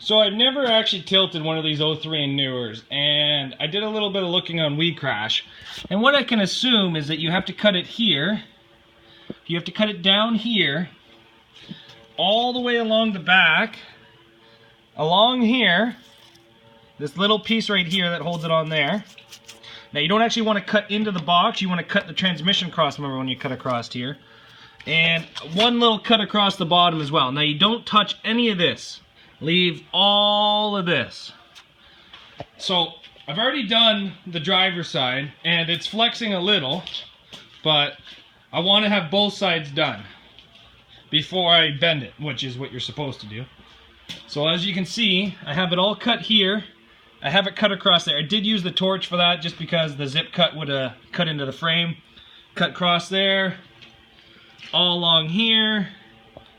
So I've never actually tilted one of these 03 and newers, and I did a little bit of looking on WeCrash, and what I can assume is that you have to cut it here, you have to cut it down here, all the way along the back, along here, this little piece right here that holds it on there. Now you don't actually want to cut into the box, you want to cut the transmission crossmember when you cut across here, and one little cut across the bottom as well. Now you don't touch any of this. Leave all of this. So I've already done the driver's side and it's flexing a little, but I want to have both sides done before I bend it, which is what you're supposed to do. So as you can see, I have it all cut here. I have it cut across there. I did use the torch for that just because the zip cut would have cut into the frame. Cut across there, all along here,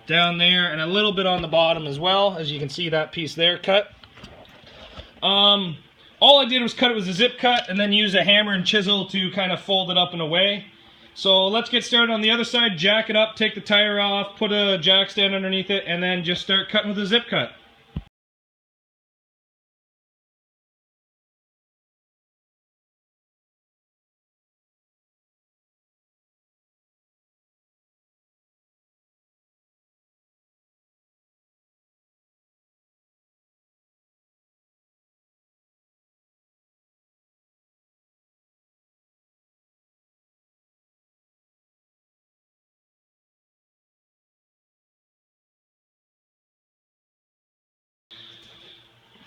down there, and a little bit on the bottom as well. As you can see, that piece there cut. All I did was cut it with a zip cut and then use a hammer and chisel to kind of fold it up and away. So let's get started on the other side. Jack it up, take the tire off, put a jack stand underneath it, and then just start cutting with a zip cut.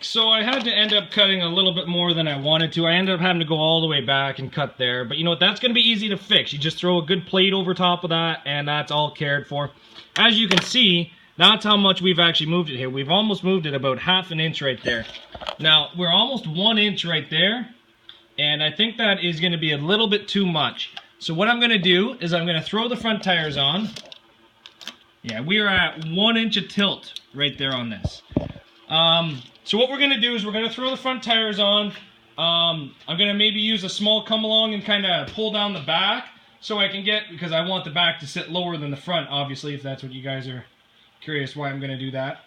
So I had to end up cutting a little bit more than I wanted to. I ended up having to go all the way back and cut there. But you know what, that's going to be easy to fix. You just throw a good plate over top of that and that's all cared for. As you can see, that's how much we've actually moved it here. We've almost moved it about ½ an inch right there. Now, we're almost 1 inch right there. And I think that is going to be a little bit too much. So what I'm going to do is I'm going to throw the front tires on. Yeah, we are at 1 inch of tilt right there on this. So what we're going to do is we're going to throw the front tires on. I'm going to maybe use a small come along and kind of pull down the back so I can get, because I want the back to sit lower than the front, obviously, if that's what you guys are curious why I'm going to do that.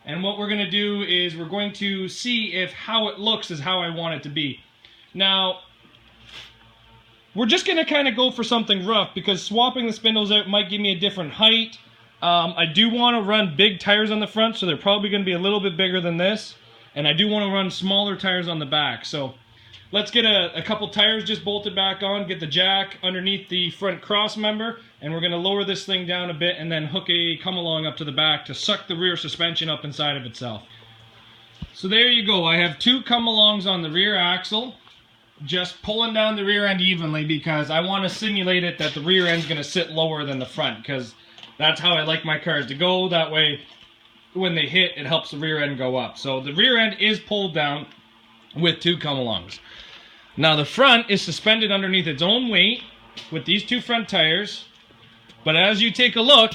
And what we're going to do is we're going to see if how it looks is how I want it to be. Now, we're just going to kind of go for something rough because swapping the spindles out might give me a different height. I do want to run big tires on the front, so they're probably going to be a little bit bigger than this. And I do want to run smaller tires on the back. So let's get a couple tires just bolted back on, get the jack underneath the front cross member, and we're going to lower this thing down a bit and then hook a come along up to the back to suck the rear suspension up inside of itself. So there you go. I have 2 come alongs on the rear axle, just pulling down the rear end evenly because I want to simulate it that the rear end's going to sit lower than the front because that's how I like my cars to go. That way, when they hit, it helps the rear end go up. So the rear end is pulled down with 2 come-alongs. Now the front is suspended underneath its own weight with these 2 front tires. But as you take a look,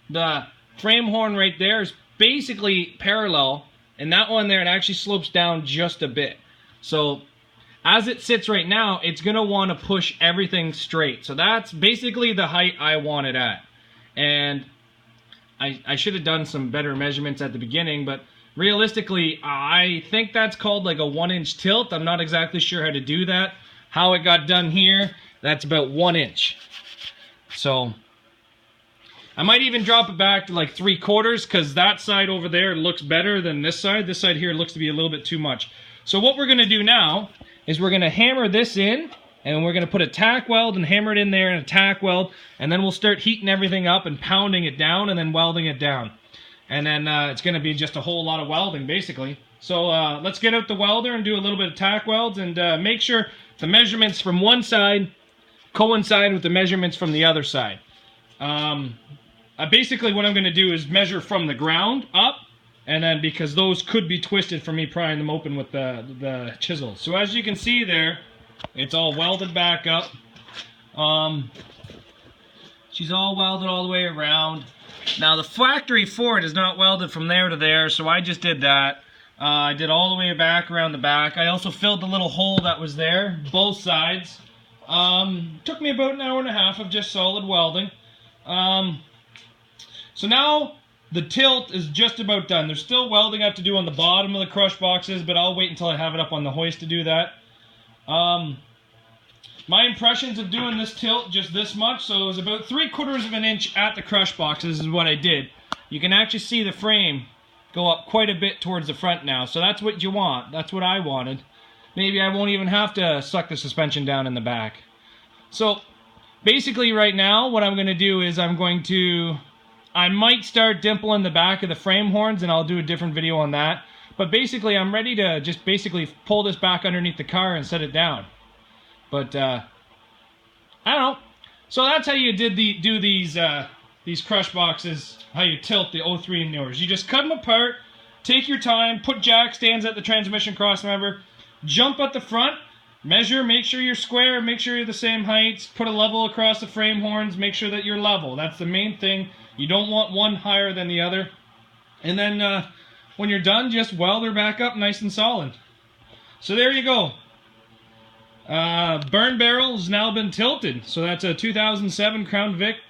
the frame horn right there is basically parallel. And that one there, it actually slopes down just a bit. So as it sits right now, it's going to want to push everything straight. So that's basically the height I want it at. And I should have done some better measurements at the beginning, but realistically, I think that's called like a 1 inch tilt. I'm not exactly sure how to do that. How it got done here, that's about 1 inch. So I might even drop it back to like 3/4 because that side over there looks better than this side. This side here looks to be a little bit too much. So what we're going to do now is we're going to hammer this in, and we're going to put a tack weld and hammer it in there and a tack weld, and then we'll start heating everything up and pounding it down and then welding it down. And then it's going to be just a whole lot of welding, basically. So let's get out the welder and do a little bit of tack welds and make sure the measurements from one side coincide with the measurements from the other side. Basically what I'm going to do is measure from the ground up, and then because those could be twisted from me prying them open with the chisel. So as you can see there, it's all welded back up. She's all welded all the way around. Now the factory Ford is not welded from there to there, so I just did that. I did all the way back around the back. I also filled the little hole that was there, both sides. Took me about an hour and a half of just solid welding. So now The tilt is just about done. There's still welding I have to do on the bottom of the crush boxes, but I'll wait until I have it up on the hoist to do that. My impressions of doing this tilt just this much, so it was about 3/4 of an inch at the crush boxes is what I did. You can actually see the frame go up quite a bit towards the front now, so that's what you want. That's what I wanted. Maybe I won't even have to suck the suspension down in the back. So basically right now what I'm going to do is I might start dimpling the back of the frame horns, and I'll do a different video on that. But basically I'm ready to just basically pull this back underneath the car and set it down. But I don't know. So that's how you do these crush boxes, how you tilt the 03 and newers. You just cut them apart, take your time, put jack stands at the transmission cross member, jump at the front, measure, make sure you're square, make sure you're the same heights, put a level across the frame horns, make sure that you're level. That's the main thing. You don't want one higher than the other. And then when you're done, just weld her back up nice and solid. So there you go. Burn barrel has now been tilted. So that's a 2007 Crown Vic